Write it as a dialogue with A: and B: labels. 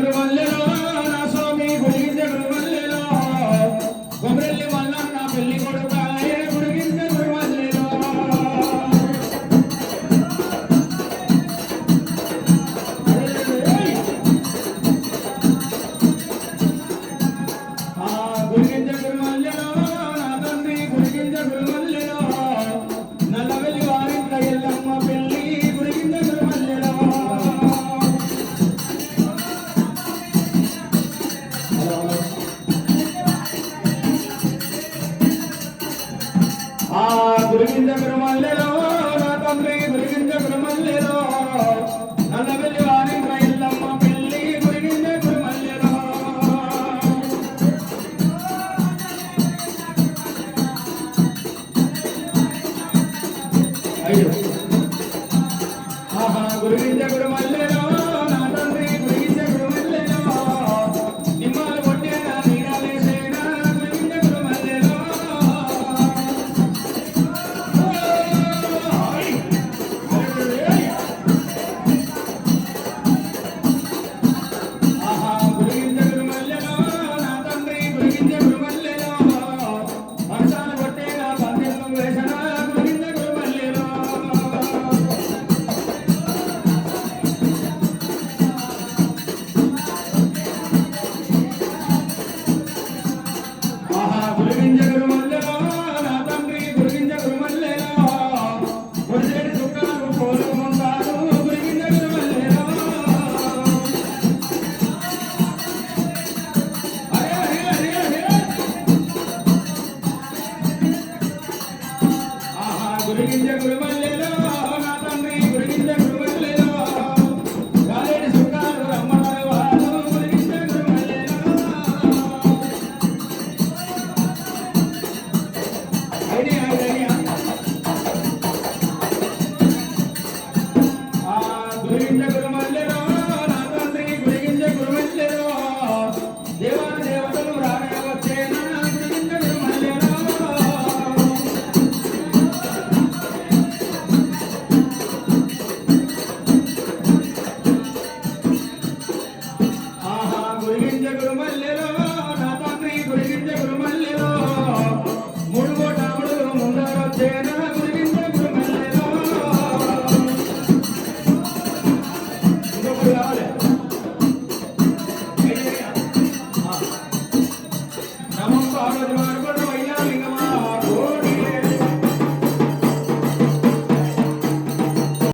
A: గురుమల్లెలో నా స్వామి గురిగింజ గురుమల్లెలో కొమరెల్లి మల్లన్న పెళ్లి కొడుక గురిగింజ గురుమల్లెలో గురిగింజ గురుమల్లెలో నా తండ్రి గురిగింజ గురుమల్లెలో నల్లవెల్లి వారింట ఎల్లమ్మ పెళ్లి గురిగింజ గురుమల్లెలో గురిగింజ గురుమల్లెలో నా తండ్రి గురిగింజ గురుమల్లెలో నల్లవెల్లి వారింట ఎల్లమ్మ పెళ్లి గురిగింజ గురుమల్లెలో అయ్యో గురిగింజ గురుమల్లెలో నా తండ్రి గురిగింజ గురుమల్లెలో నిమ్మలు కొట్టేనా నీరాలేసేనా గురిగింజ గురుమల్లెలో గురిగింజ గురుమల్లెలో నా తండ్రి గురిగింజ గురుమల్లెలో వర్షాలు కొట్టేనా పందెలు వేసనా గురిగింజ గురుమల్లెలో గురిగింజ గురుమల్లెలో నా తండ్రి గురిగింజ గురుమల్లెలో గురిసేటి చుట్టాలు కోరుకుంటారు గురిగింజ గురుమల్లెలో అరే అరే అరే అరే గురిగింజ గురుమల్లెలో నా తండ్రి గురిగింజ గురుమల్లెలో గాలేటి చుట్టాలు రమ్మన్నారు వారు గురిగింజ గురుమల్లెలో గురిగింజ గురుమల్లెలో నా తండ్రి గురిగింజ గురుమల్లెలో దేవాన దేవతలు రాగా వచ్చేనా గురిగింజ గురుమల్లెలో గురిగింజ గురుమల్లెలో